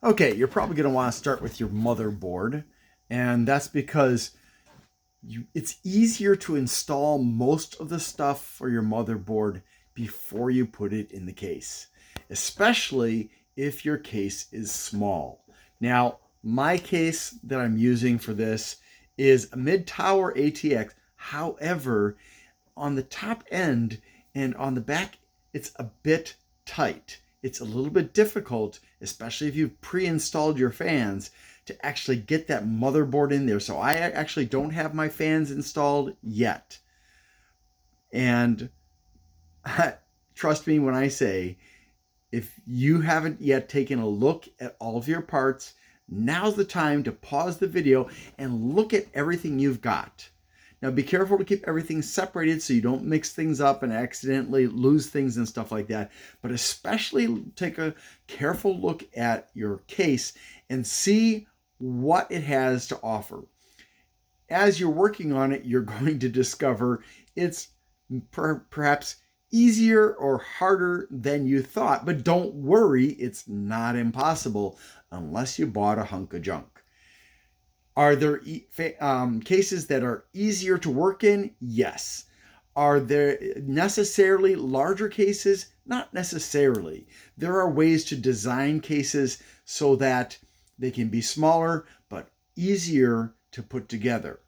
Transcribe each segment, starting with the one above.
Okay, you're probably going to want to start with your motherboard, and that's because it's easier to install most of the stuff for your motherboard before you put it in the case, especially if your case is small. Now, my case that I'm using for this is a mid-tower ATX. However, on the top end and on the back, it's a bit tight. It's a little bit difficult, especially if you've pre-installed your fans, to actually get that motherboard in there. So I actually don't have my fans installed yet. And trust me when I say, if you haven't yet taken a look at all of your parts, now's the time to pause the video and look at everything you've got. Now be careful to keep everything separated so you don't mix things up and accidentally lose things and stuff like that. But especially take a careful look at your case and see what it has to offer. As you're working on it, you're going to discover it's perhaps easier or harder than you thought. But don't worry, it's not impossible unless you bought a hunk of junk. Are there cases that are easier to work in? Yes. Are there necessarily larger cases? Not necessarily. There are ways to design cases so that they can be smaller but easier to put together.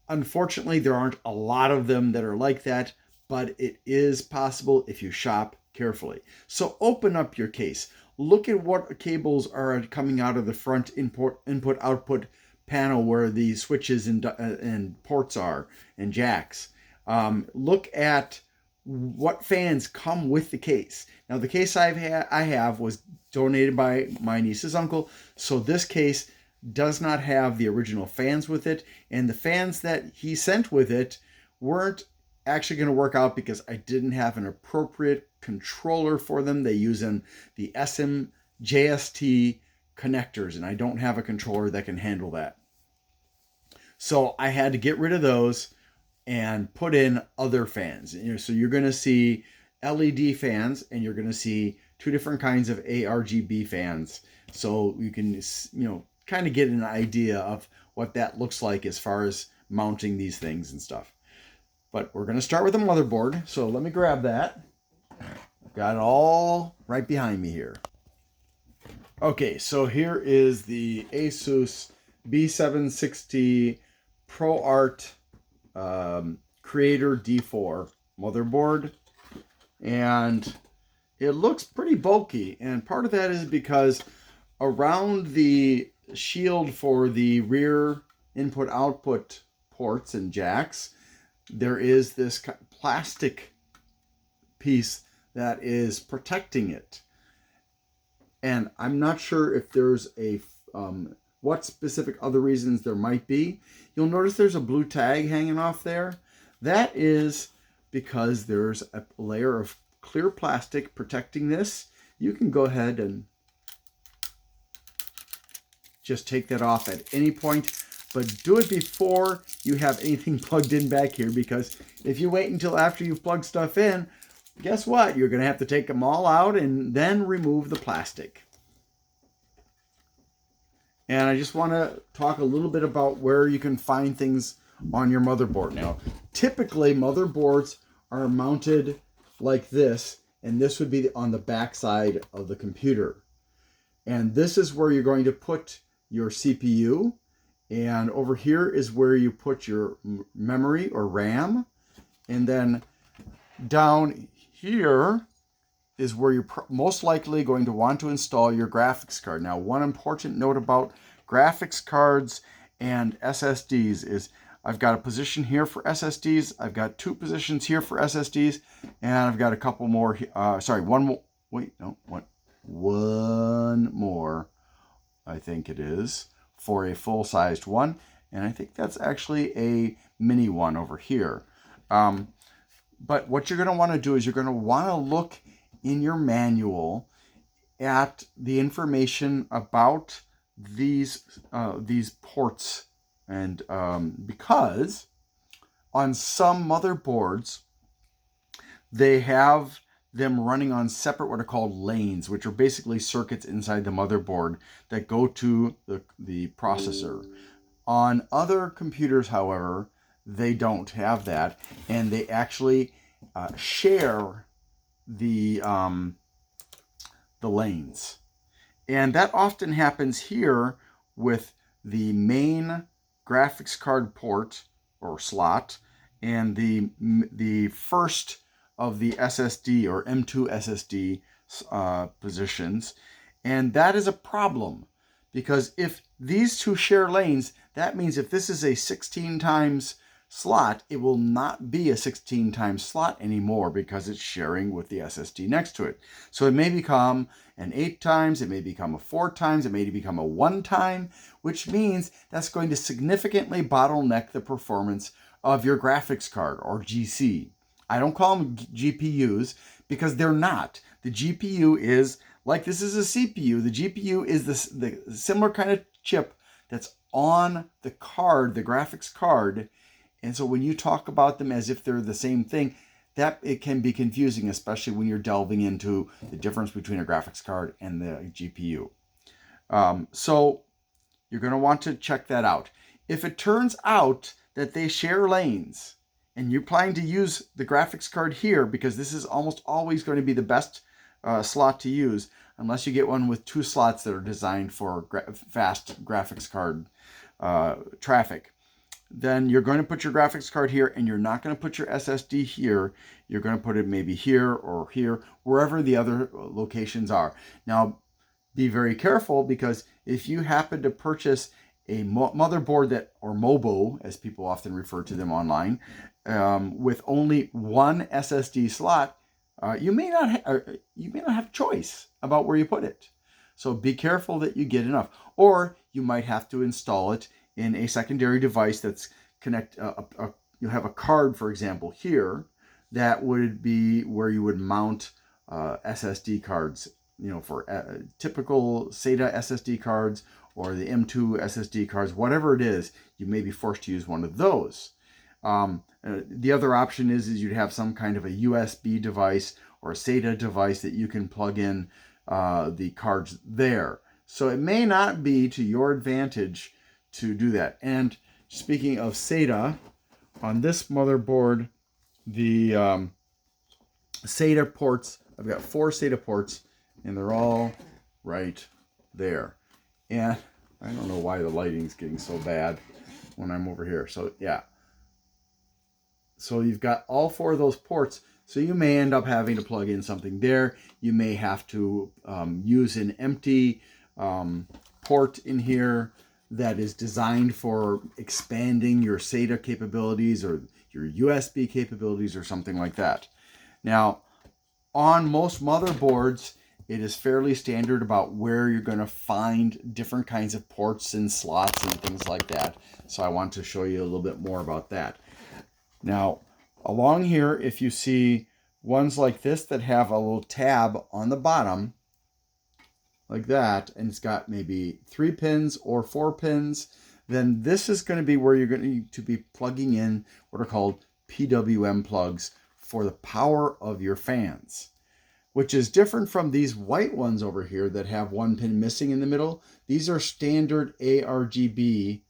Unfortunately, there aren't a lot of them that are like that, but it is possible if you shop carefully. So open up your case. Look at what cables are coming out of the front input-output panel where the switches and ports are and jacks. Look at what fans come with the case. Now, the case I have was donated by my niece's uncle, so this case does not have the original fans with it, and the fans that he sent with it weren't actually going to work out because I didn't have an appropriate controller for them. They use the SM-JST connectors, and I don't have a controller that can handle that. So I had to get rid of those and put in other fans. So you're going to see LED fans, and you're going to see two different kinds of ARGB fans. So you can, kind of get an idea of what that looks like as far as mounting these things and stuff. But we're going to start with the motherboard. So let me grab that. I've got it all right behind me here. Okay, so here is the Asus B760 ProArt Creator D4 motherboard. And it looks pretty bulky. And part of that is because around the shield for the rear input-output ports and jacks, there is this plastic piece that is protecting it. And I'm not sure if there's what specific other reasons there might be. You'll notice there's a blue tag hanging off there. That is because there's a layer of clear plastic protecting this. You can go ahead and just take that off at any point, but do it before you have anything plugged in back here, because if you wait until after you've plugged stuff in, guess what? You're going to have to take them all out and then remove the plastic. And I just want to talk a little bit about where you can find things on your motherboard. Now, typically motherboards are mounted like this, and this would be on the back side of the computer. And this is where you're going to put your CPU. And over here is where you put your memory or RAM. And then down here is where you're most likely going to want to install your graphics card. Now, one important note about graphics cards and SSDs is I've got a position here for SSDs. I've got two positions here for SSDs. And I've got a couple more. One more. Wait, no, one more, I think it is, for a full-sized one. And I think that's actually a mini one over here. But what you're going to want to do is you're going to want to look in your manual at the information about these ports. And because on some motherboards, they have them running on separate what are called lanes, which are basically circuits inside the motherboard that go to the processor. On other computers, however, they don't have that, and they actually share the lanes. And that often happens here with the main graphics card port or slot and the first of the SSD or M2 SSD positions. And that is a problem because if these two share lanes, that means if this is a 16 times slot, it will not be a 16 times slot anymore because it's sharing with the SSD next to it. So it may become an 8 times, it may become a 4 times, it may become a 1 time, which means that's going to significantly bottleneck the performance of your graphics card or GC. I don't call them GPUs because they're not. The GPU is like this is a CPU. The GPU is the similar kind of chip that's on the card, the graphics card. And so when you talk about them as if they're the same thing, that it can be confusing, especially when you're delving into the difference between a graphics card and the GPU. So you're going to want to check that out. If it turns out that they share lanes and you're planning to use the graphics card here, because this is almost always going to be the best slot to use, unless you get one with 2 slots that are designed for fast graphics card traffic, then you're going to put your graphics card here and you're not going to put your SSD here. You're going to put it maybe here or here, wherever the other locations are. Now, be very careful because if you happen to purchase a motherboard that, or MOBO, as people often refer to them online, with only one SSD slot, you may not have choice about where you put it. So be careful that you get enough, or you might have to install it in a secondary device that's you have a card, for example, here that would be where you would mount SSD cards, for typical SATA SSD cards or the M2 SSD cards, whatever it is, you may be forced to use one of those. The other option is you'd have some kind of a USB device or a SATA device that you can plug in the cards there. So it may not be to your advantage to do that. And speaking of SATA, on this motherboard, the SATA ports, I've got 4 SATA ports, and they're all right there. And I don't know why the lighting's getting so bad when I'm over here. So yeah. So you've got all 4 of those ports. So you may end up having to plug in something there. You may have to use an empty port in here that is designed for expanding your SATA capabilities or your USB capabilities or something like that. Now, on most motherboards, it is fairly standard about where you're going to find different kinds of ports and slots and things like that. So I want to show you a little bit more about that. Now, along here, if you see ones like this that have a little tab on the bottom, like that, and it's got maybe 3 pins or 4 pins, then this is going to be where you're going to be plugging in what are called PWM plugs for the power of your fans, which is different from these white ones over here that have 1 pin missing in the middle. These are standard ARGB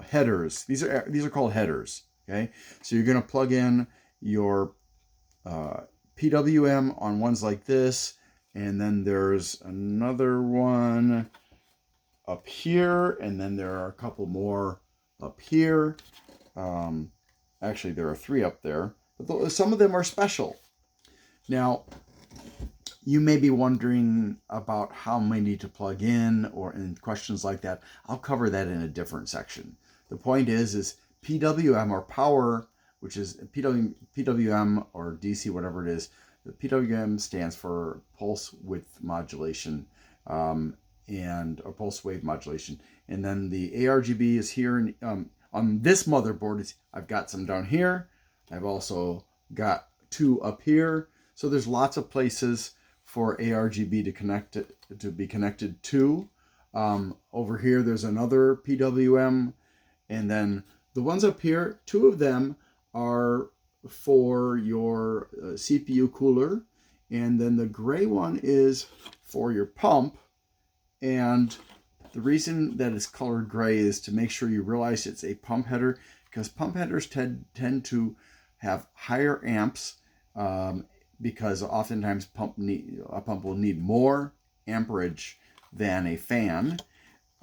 headers. These are called headers. Okay, so you're going to plug in your PWM on ones like this, and then there's another one up here, and then there are a couple more up here. Actually, there are 3 up there, but some of them are special. Now, you may be wondering about how many to plug in or in questions like that. I'll cover that in a different section. The point is PWM or power, which is PWM or DC, whatever it is. The PWM stands for pulse width modulation or pulse wave modulation. And then the ARGB is here. On this motherboard, I've got some down here. I've also got 2 up here. So there's lots of places for ARGB to be connected to. Over here, there's another PWM. And then the ones up here, 2 of them are for your CPU cooler, and then the gray one is for your pump. And the reason that it's colored gray is to make sure you realize it's a pump header, because pump headers tend to have higher amps, because oftentimes a pump will need more amperage than a fan.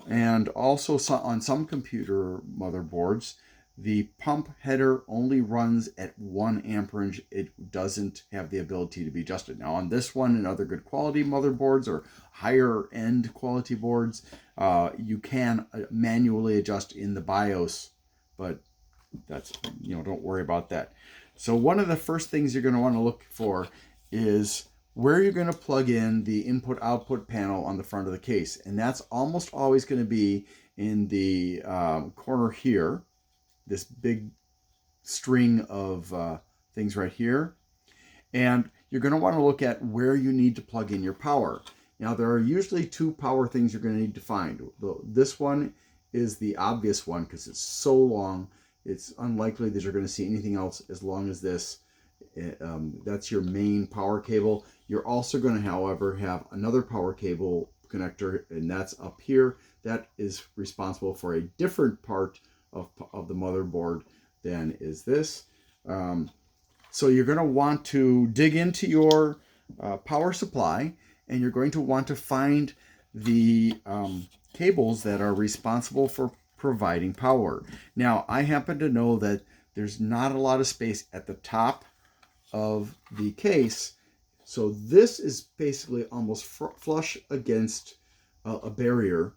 And also on some computer motherboards, the pump header only runs at 1 amperage. It doesn't have the ability to be adjusted. Now on this one and other good quality motherboards or higher end quality boards, you can manually adjust in the BIOS, but that's, don't worry about that. So one of the first things you're going to want to look for is where you're going to plug in the input-output panel on the front of the case. And that's almost always going to be in the corner here, this big string of things right here. And you're going to want to look at where you need to plug in your power. Now, there are usually 2 power things you're going to need to find. This one is the obvious one because it's so long. It's unlikely that you're going to see anything else as long as this. That's your main power cable. You're also going to, however, have another power cable connector, and that's up here. That is responsible for a different part of the motherboard than is this. So you're going to want to dig into your power supply, and you're going to want to find the cables that are responsible for providing power. Now, I happen to know that there's not a lot of space at the top of the case, so this is basically almost flush against a barrier,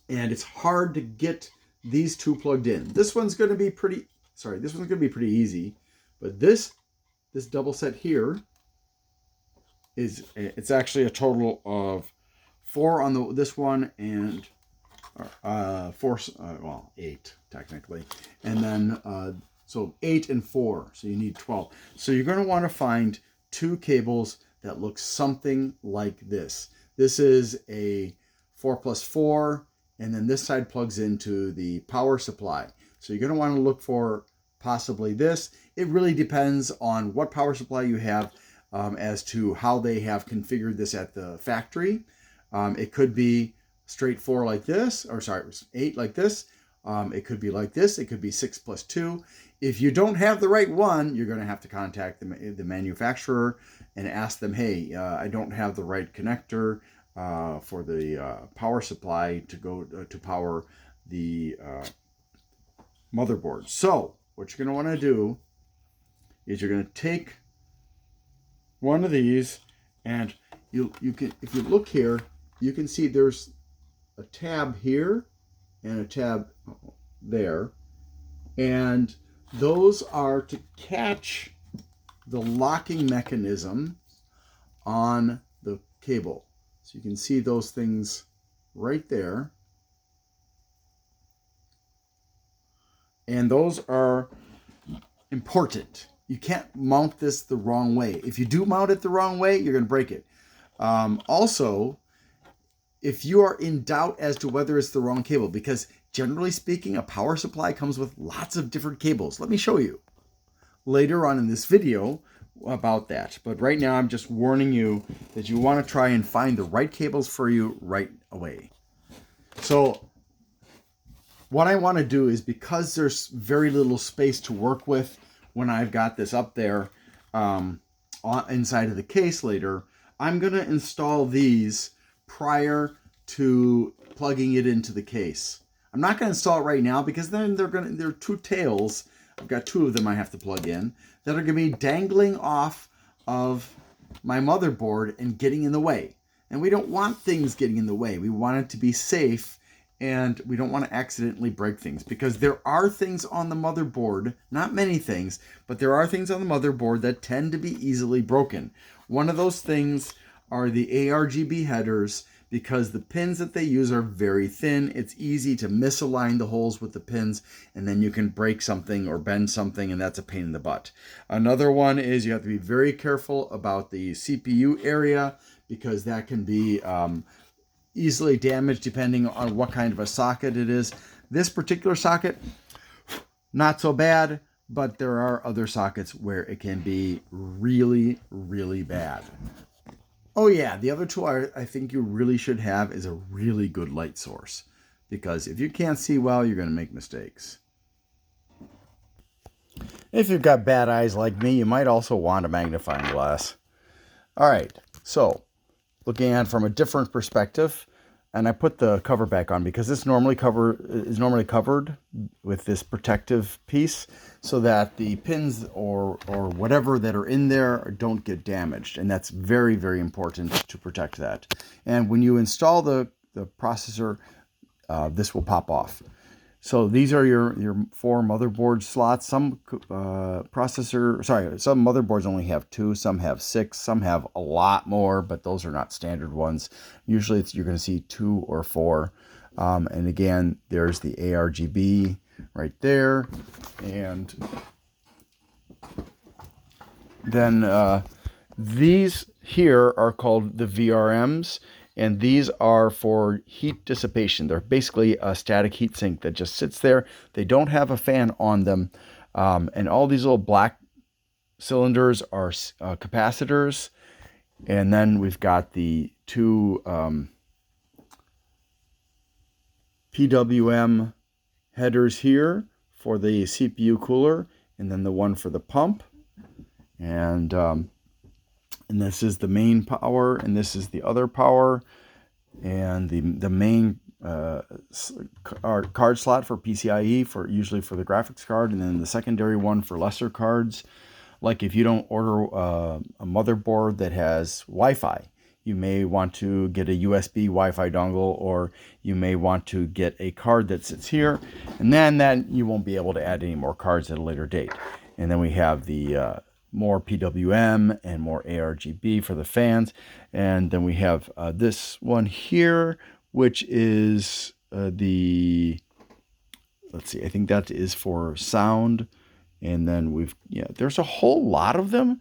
and it's hard to get these 2 plugged in. This one's going to be pretty easy, but this double set here it's actually a total of 4 on this one, and 8 technically, and then so 8 and 4, so you need 12. So you're going to want to find 2 cables that look something like this. This is a 4+4, and then this side plugs into the power supply. So you're going to want to look for possibly this. It really depends on what power supply you have as to how they have configured this at the factory. It could be straight 4 like this, or sorry, 8 like this. It could be like this. It could be 6+2. If you don't have the right one, you're going to have to contact the manufacturer and ask them, hey, I don't have the right connector for the power supply to go to power the motherboard. So what you're going to want to do is you're going to take one of these, and you can, if you look here, you can see there's a tab here and a tab there, and those are to catch the locking mechanism on the cable. So you can see those things right there, and those are important. You can't mount this the wrong way. If you do mount it the wrong way, you're going to break it. Also, if you are in doubt as to whether it's the wrong cable, because generally speaking, a power supply comes with lots of different cables. Let me show you later on in this video about that. But right now, I'm just warning you that you want to try and find the right cables for you right away. So what I want to do is, because there's very little space to work with when I've got this up there inside of the case later, I'm going to install these prior to plugging it into the case. I'm not going to install it right now because then there are 2 tails. I've got 2 of them I have to plug in that are going to be dangling off of my motherboard and getting in the way. And we don't want things getting in the way. We want it to be safe, and we don't want to accidentally break things, because there are things on the motherboard, not many things, but there are things on the motherboard that tend to be easily broken. One of those things are the ARGB headers, because the pins that they use are very thin. It's easy to misalign the holes with the pins, and then you can break something or bend something, and that's a pain in the butt. Another one is you have to be very careful about the CPU area, because that can be easily damaged depending on what kind of a socket it is. This particular socket, not so bad. but there are other sockets where it can be really, really bad. Oh yeah, the other tool I think you really should have is a really good light source, because if you can't see well, you're going to make mistakes. If you've got bad eyes like me, you might also want a magnifying glass. All right, so looking at it from a different perspective, and I put the cover back on because this is normally covered with this protective piece so that the pins or whatever that are in there don't get damaged, and that's very, very important to protect that. And when you install the processor, this will pop off. So these are your 4 motherboard slots. Some some motherboards only have 2, some have 6, some have a lot more, but those are not standard ones. Usually you're going to see 2 or 4. And again, there's the ARGB right there. And then these here are called the VRMs. And these are for heat dissipation. They're basically a static heat sink that just sits there. They don't have a fan on them. And all these little black cylinders are capacitors. And then we've got the 2 PWM headers here for the CPU cooler, and then the one for the pump. And this is the main power, and this is the other power, and the main card slot for PCIe, usually for the graphics card, and then the secondary one for lesser cards. Like if you don't order a motherboard that has Wi-Fi, you may want to get a USB Wi-Fi dongle, or you may want to get a card that sits here, and then you won't be able to add any more cards at a later date. And then we have the more PWM and more ARGB for the fans. And then we have this one here, which is let's see, I think that is for sound. And then there's a whole lot of them.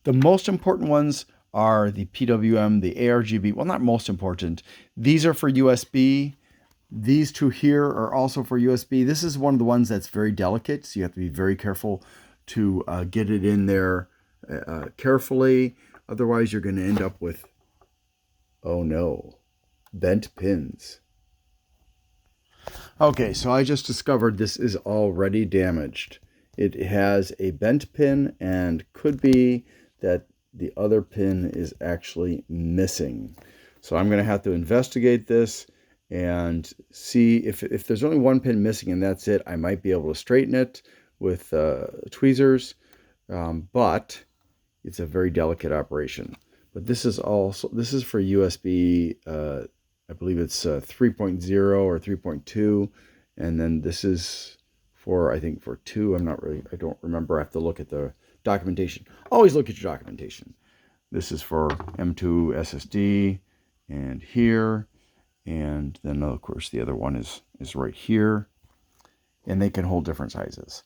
The most important ones are the PWM, the ARGB. Well, not most important. These are for USB. These 2 here are also for USB. This is one of the ones that's very delicate, so you have to be very careful to get it in there carefully. Otherwise, you're going to end up with, oh no, bent pins. Okay, so I just discovered this is already damaged. It has a bent pin, and could be that the other pin is actually missing. So I'm going to have to investigate this and see if there's only 1 pin missing and that's it. I might be able to straighten it with tweezers, but it's a very delicate operation. But this is for USB, I believe it's 3.0 or 3.2, and then this is for, I think, for 2. I don't remember. I have to look at the documentation. Always look at your documentation. This is for M2 SSD, and here, and then of course the other one is right here, and they can hold different sizes.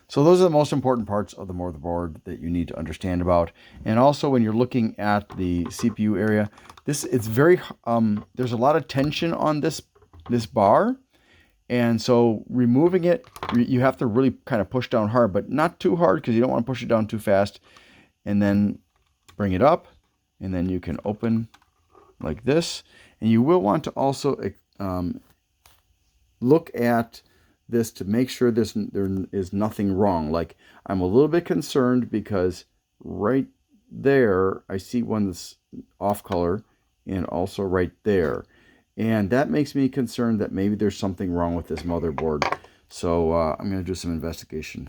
So those are the most important parts of the motherboard that you need to understand about. And also when you're looking at the CPU area, it's very there's a lot of tension on this bar, and so removing it, you have to really kind of push down hard, but not too hard because you don't want to push it down too fast. And then bring it up, and then you can open like this. And you will want to also look at this to make sure there is nothing wrong. Like, I'm a little bit concerned because right there I see one that's off color, and also right there, and that makes me concerned that maybe there's something wrong with this motherboard. So I'm going to do some investigation.